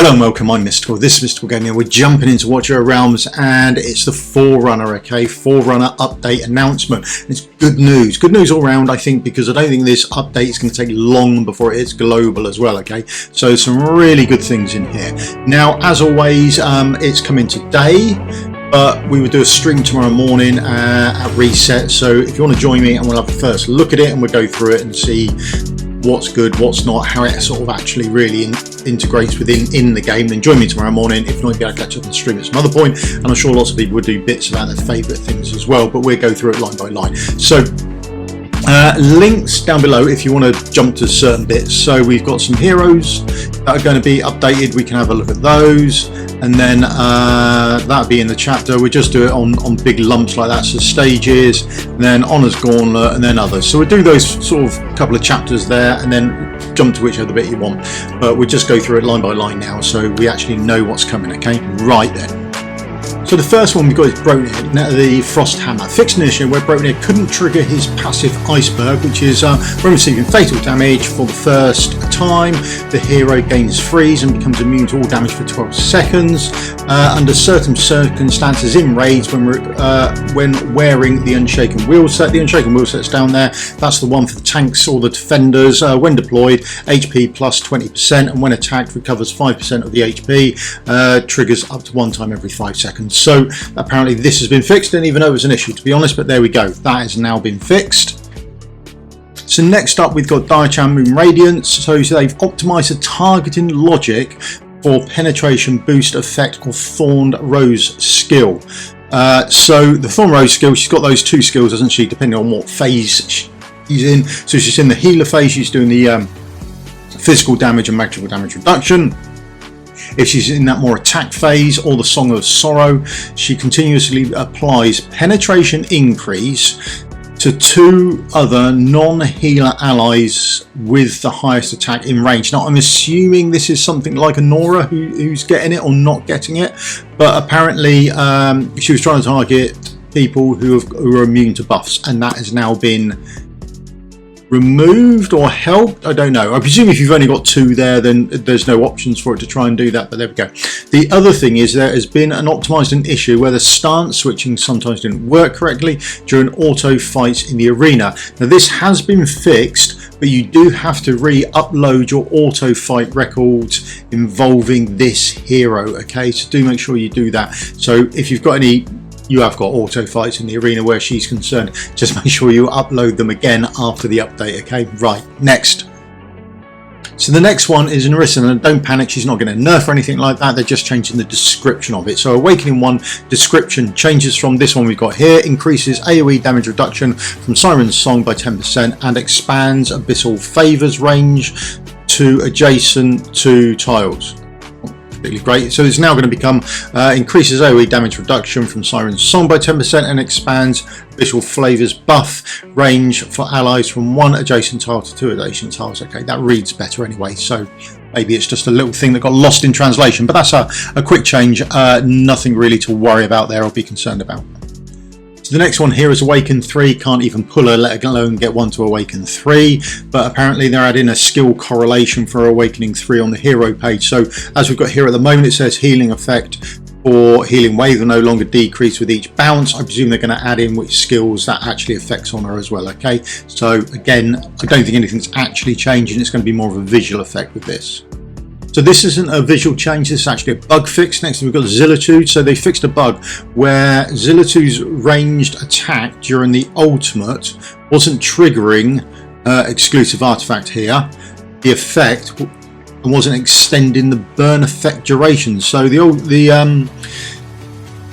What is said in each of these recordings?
Hello and welcome, I'm Mystical. This is Mystical Gaming. We're jumping into Watch Your Realms and it's the Forerunner, okay? Forerunner update announcement. And it's good news all round, I think, because I don't think this update is going to take long before it hits global as well, okay? So some really good things in here. Now, as always, it's coming today, but we will do a stream tomorrow morning at reset. So if you want to join me and we'll have a first look at it and we'll go through it and see what's good, what's not, how it sort of actually really integrates within the game, then join me tomorrow morning. If not, you'll be able to catch up on the stream at some other point, and I'm sure lots of people would do bits about their favourite things as well, but we'll go through it line by line. So links down below if you want to jump to certain bits. So we've got some heroes that are going to be updated, we can have a look at those, and then that'll be in the chapter. We just do it on big lumps like that, so stages, and then Honour's Gauntlet, and then others. So we'll do those sort of couple of chapters there and then jump to whichever bit you want, but we'll just go through it line by line now so we actually know what's coming. Okay, right then. So the first one we've got is Brokkir, the Frost Hammer. Fixed an issue where Brokkir couldn't trigger his passive Iceberg, which is when receiving fatal damage for the first time, the hero gains freeze and becomes immune to all damage for 12 seconds. Under certain circumstances in raids when wearing the Unshaken wheel set. The Unshaken wheel set's down there. That's the one for the tanks or the defenders. When deployed, HP plus 20%, and when attacked, recovers 5% of the HP. Triggers up to one time every 5 seconds. So apparently this has been fixed. Didn't even know it was an issue, to be honest, but there we go. That has now been fixed. So next up we've got Diaochan Moon Radiance. So they've optimized the targeting logic for penetration boost effect of Thorned Rose skill. So the Thorned Rose skill, she's got those two skills, doesn't she, depending on what phase she's in. So she's in the healer phase, she's doing the physical damage and magical damage reduction. If she's in that more attack phase or the Song of Sorrow, she continuously applies penetration increase to 2 other non-healer allies with the highest attack in range. Now I'm assuming this is something like a Nora who's getting it or not getting it, but apparently she was trying to target people who are immune to buffs, and that has now been removed or helped. I don't know. I presume if you've only got 2 there, then there's no options for it to try and do that, but there we go. The other thing is there has been an optimized issue where the stance switching sometimes didn't work correctly during auto fights in the arena. Now this has been fixed, but you do have to re-upload your auto fight records involving this hero, okay? So do make sure you do that. So if you've got any, you have got auto fights in the arena where she's concerned, just make sure you upload them again after the update. Okay, right, next. So the next one is Nerissa, and don't panic, she's not going to nerf or anything like that, they're just changing the description of it. So Awakening 1 description changes from this one we've got here, increases AoE damage reduction from Siren's Song by 10% and expands Abyssal Favors range to adjacent to tiles. Great. So it's now going to become increases AoE damage reduction from Siren's Song by 10% and expands Abyssal Flavors buff range for allies from 1 adjacent tile to 2 adjacent tiles. Okay, that reads better anyway, so maybe it's just a little thing that got lost in translation, but that's a quick change. Nothing really to worry about there or be concerned about. So the next one here is Awaken 3, can't even pull her, let alone get one to Awaken 3, but apparently they're adding a skill correlation for Awakening 3 on the hero page. So as we've got here at the moment, it says healing effect for healing wave will no longer decrease with each bounce. I presume they're going to add in which skills that actually affects on her as well, okay? So again, I don't think anything's actually changing, it's going to be more of a visual effect with this. So this isn't a visual change, this is actually a bug fix. Next we've got Zilitu. So they fixed a bug where Zilitu's ranged attack during the ultimate wasn't triggering exclusive artifact here. The effect wasn't extending the burn effect duration. So the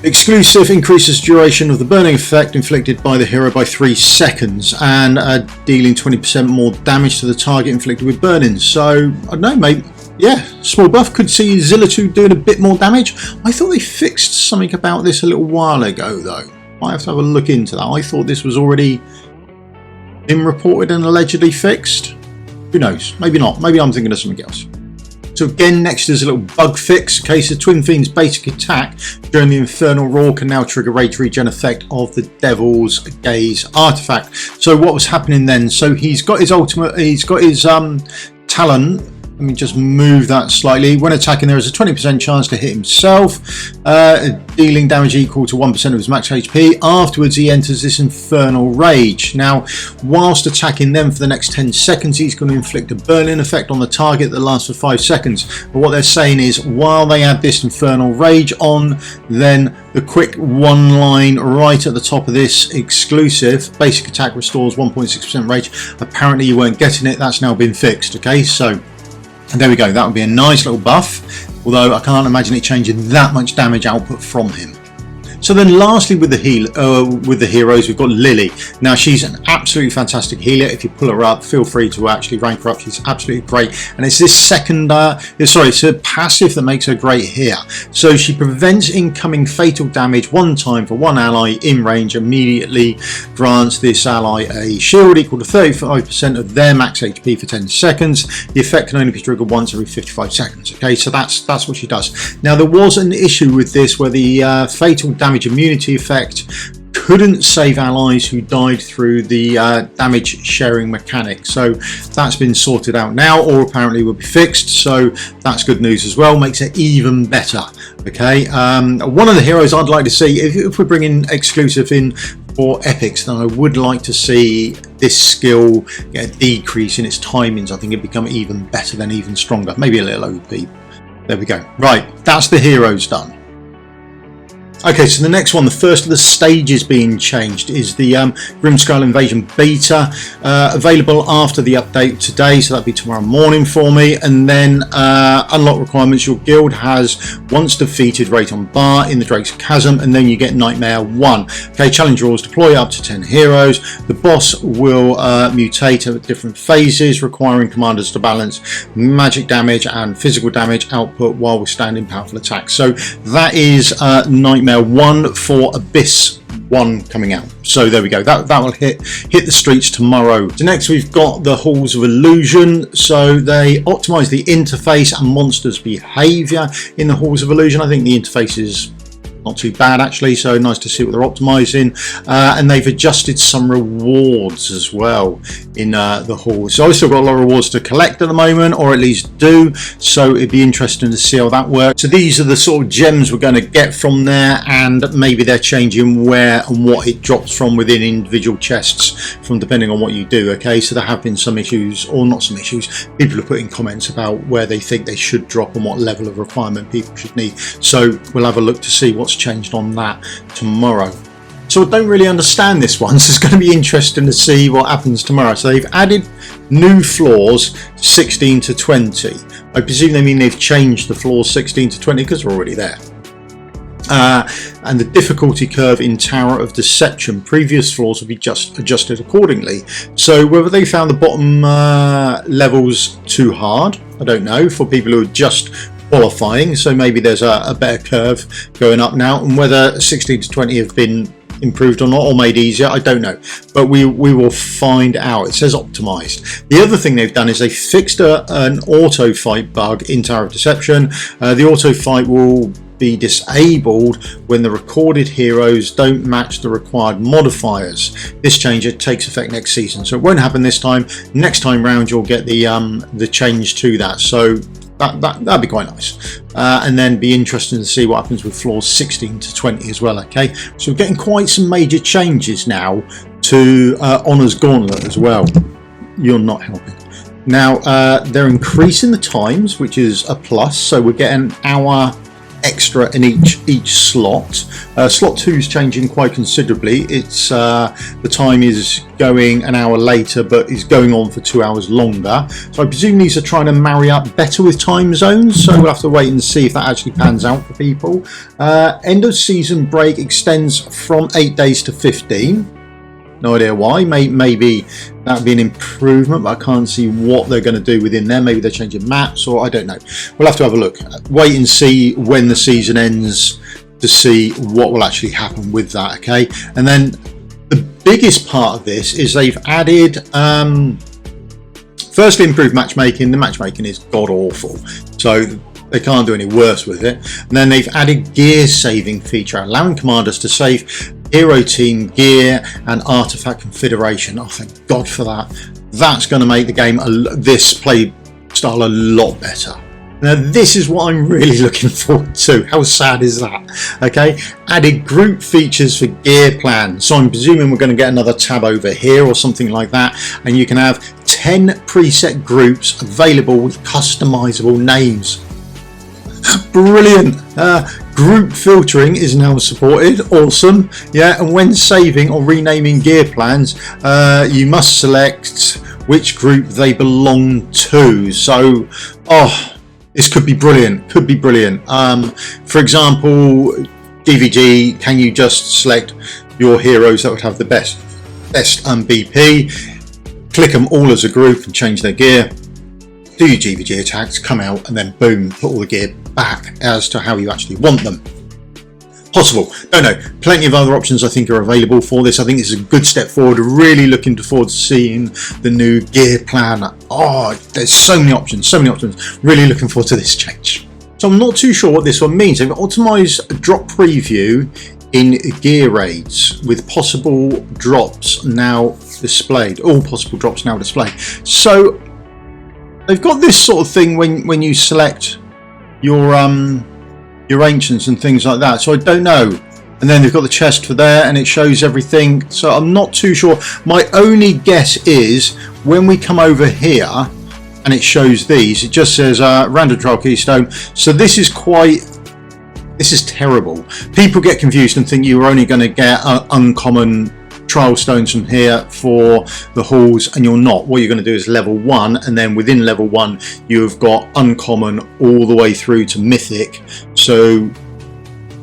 exclusive increases duration of the burning effect inflicted by the hero by 3 seconds and dealing 20% more damage to the target inflicted with burning. So I don't know, mate. Yeah, small buff, could see Zilitu doing a bit more damage. I thought they fixed something about this a little while ago though. Might have to have a look into that. I thought this was already been reported and allegedly fixed. Who knows? Maybe not. Maybe I'm thinking of something else. So again, next is a little bug fix. Okay, so Twin Fiend's basic attack during the Infernal Roar can now trigger rage regen effect of the Devil's Gaze artifact. So what was happening then? So he's got his ultimate, he's got his talent Let me just move that slightly. When attacking, there is a 20% chance to hit himself, dealing damage equal to 1% of his max HP. Afterwards, he enters this Infernal Rage. Now, whilst attacking them for the next 10 seconds, he's going to inflict a burning effect on the target that lasts for 5 seconds. But what they're saying is, while they add this Infernal Rage on, then the quick one line right at the top of this exclusive, basic attack restores 1.6% rage. Apparently you weren't getting it. That's now been fixed. Okay, so and there we go. That would be a nice little buff, although I can't imagine it changing that much damage output from him. So then lastly with the heroes, we've got Lili. Now she's an absolutely fantastic healer. If you pull her up, feel free to actually rank her up. She's absolutely great. And it's this it's a passive that makes her great here. So she prevents incoming fatal damage one time for one ally in range, immediately grants this ally a shield equal to 35% of their max HP for 10 seconds. The effect can only be triggered once every 55 seconds. Okay, so that's what she does. Now there was an issue with this where the fatal damage immunity effect couldn't save allies who died through the damage sharing mechanic, so that's been sorted out now, or apparently will be fixed, so that's good news as well, makes it even better. Okay, one of the heroes I'd like to see, if we're bringing exclusive in for epics, then I would like to see this skill get a decrease in its timings. I think it'd become even better, then even stronger, maybe a little OP. There we go. Right, that's the heroes done. Okay, so the next one, the first of the stages being changed, is the Grimmscale Invasion beta, available after the update today, so that'll be tomorrow morning for me. And then unlock requirements: your guild has once defeated Rayton Bar in the Drake's Chasm, and then you get Nightmare 1. Okay, challenge rules: deploy up to 10 heroes. The boss will mutate at different phases, requiring commanders to balance magic damage and physical damage output while withstanding powerful attacks. So that is Nightmare 1 for Abyss 1 coming out. So there we go, that will hit the streets tomorrow. So next we've got the Halls of Illusion. So they optimize the interface and monsters behavior in the Halls of Illusion. I think the interface is not too bad actually, so nice to see what they're optimizing, and they've adjusted some rewards as well in the halls. So I've still got a lot of rewards to collect at the moment, or at least do, so it'd be interesting to see how that works. So these are the sort of gems we're going to get from there, and maybe they're changing where and what it drops from within individual chests, from depending on what you do. Okay, so there have been some issues, or not some issues, people are putting comments about where they think they should drop and what level of requirement people should need, so we'll have a look to see what's changed on that tomorrow. So I don't really understand this one, so it's going to be interesting to see what happens tomorrow. So they've added new floors 16 to 20. I presume they mean they've changed the floors 16 to 20 because they're already there. And the difficulty curve in Tower of Deception, previous floors will be just adjusted accordingly. So whether they found the bottom levels too hard, I don't know, for people who are just qualifying, so maybe there's a better curve going up now, and whether 16 to 20 have been improved or not, or made easier, I don't know, but we will find out. It says optimized. The other thing they've done is they fixed an auto fight bug in Tower of Deception. The auto fight will be disabled when the recorded heroes don't match the required modifiers. This change, it takes effect next season, so it won't happen this time. Next time round you'll get the change to that, so that'd be quite nice, and then be interesting to see what happens with floors 16 to 20 as well. Okay, so we're getting quite some major changes now to Honor's Gauntlet as well. You're not helping. Now they're increasing the times, which is a plus, so we're getting an hour extra in each slot. Slot 2 is changing quite considerably. It's the time is going an hour later, but is going on for 2 hours longer. So I presume these are trying to marry up better with time zones, so we'll have to wait and see if that actually pans out for people. End of season break extends from 8 days to 15. No idea why. Maybe that would be an improvement, but I can't see what they're going to do within there. Maybe they're changing maps, or I don't know. We'll have to have a look. Wait and see when the season ends to see what will actually happen with that. Okay, and then the biggest part of this is they've added firstly improved matchmaking. The matchmaking is god awful, so they can't do any worse with it. And then they've added gear saving feature, allowing commanders to save hero team gear and artifact configuration. Oh, thank God for that. That's going to make the game this play style a lot better. Now this is what I'm really looking forward to. How sad is that? Okay, added group features for gear plan. So I'm presuming we're going to get another tab over here or something like that, and you can have 10 preset groups available with customizable names. Brilliant. Group filtering is now supported. Awesome. Yeah, and when saving or renaming gear plans, you must select which group they belong to. So, this could be brilliant. Could be brilliant. For example, DVG, can you just select your heroes that would have the best BP, click them all as a group and change their gear, do your GVG attacks, come out, and then boom, put all the gear back as to how you actually want them. Possible. Don't know. Plenty of other options I think are available for this. I think this is a good step forward. Really looking forward to seeing the new gear plan. There's so many options. Really looking forward to this change. So I'm not too sure what this one means. They've optimized a drop preview in gear raids with possible drops now displayed. All possible drops now displayed. So they've got this sort of thing when you select your ancients and things like that. So I don't know. And then they've got the chest for there, and it shows everything. So I'm not too sure. My only guess is when we come over here and it shows these, it just says random trial keystone. So this is terrible. People get confused and think you're only going to get uncommon trial stones from here for the halls, and you're not. What you're going to do is level 1, and then within level 1 you've got uncommon all the way through to mythic. So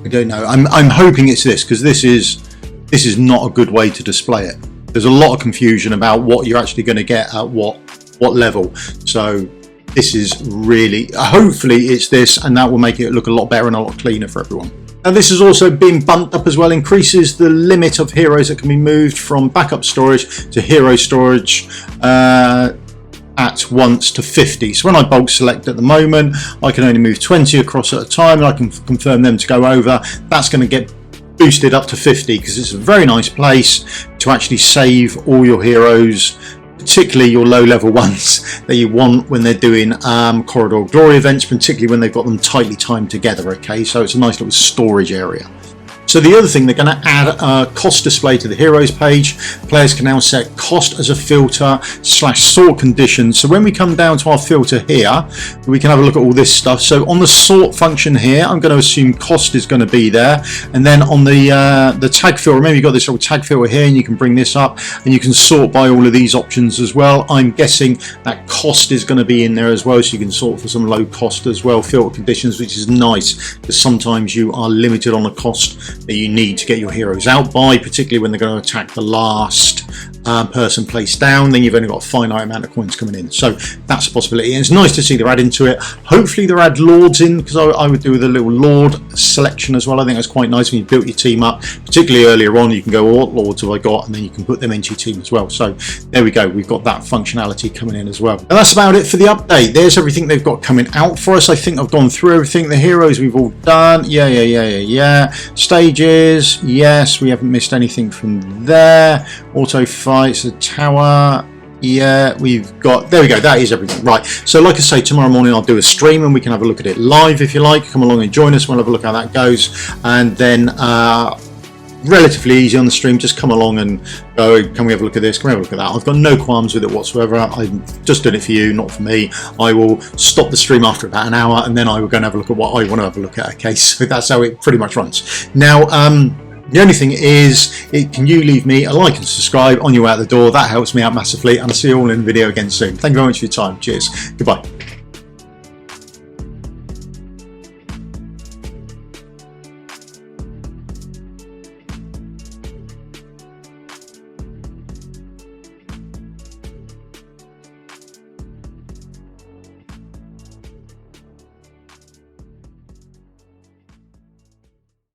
I don't know. I'm hoping it's this, because this is not a good way to display it. There's a lot of confusion about what you're actually going to get at what level. So this is really, hopefully it's this, and that will make it look a lot better and a lot cleaner for everyone. And this has also been bumped up as well, increases the limit of heroes that can be moved from backup storage to hero storage at once to 50. So when I bulk select at the moment, I can only move 20 across at a time, and I can confirm them to go over. That's going to get boosted up to 50 because it's a very nice place to actually save all your heroes, particularly your low level ones that you want when they're doing Corridor of Glory events, particularly when they've got them tightly timed together. Okay, so it's a nice little storage area. So the other thing, they're going to add a cost display to the heroes page. Players can now set cost as a filter / sort conditions. So when we come down to our filter here, we can have a look at all this stuff. So on the sort function here, I'm going to assume cost is going to be there. And then on the tag filter, remember you've got this little tag filter here, and you can bring this up and you can sort by all of these options as well. I'm guessing that cost is going to be in there as well, so you can sort for some low cost as well, filter conditions, which is nice because sometimes you are limited on the cost that you need to get your heroes out by, particularly when they're going to attack the last person placed down. Then you've only got a finite amount of coins coming in, so that's a possibility. And it's nice to see they're adding to it. Hopefully they'll add lords in, because I would do with a little lord selection as well. I think that's quite nice when you built your team up, particularly earlier on. You can go, what lords have I got, and then you can put them into your team as well. So there we go, we've got that functionality coming in as well. And that's about it for the update. There's everything they've got coming out for us. I think I've gone through everything. The heroes we've all done. Yeah. Stages, yes, we haven't missed anything from there. Auto fights, the tower, yeah, we've got, there we go, that is everything. Right, so like I say, tomorrow morning I'll do a stream and we can have a look at it live if you like. Come along and join us, we'll have a look how that goes. And then relatively easy on the stream, just come along and go, can we have a look at this, can we have a look at that? I've got no qualms with it whatsoever. I'm just doing it for you, not for me. I will stop the stream after about an hour, and then I will go and have a look at what I want to have a look at. Okay, so that's how it pretty much runs. Now the only thing is, can you leave me a like and subscribe on your way out the door? That helps me out massively, and I'll see you all in the video again soon. Thank you very much for your time. Cheers. Goodbye.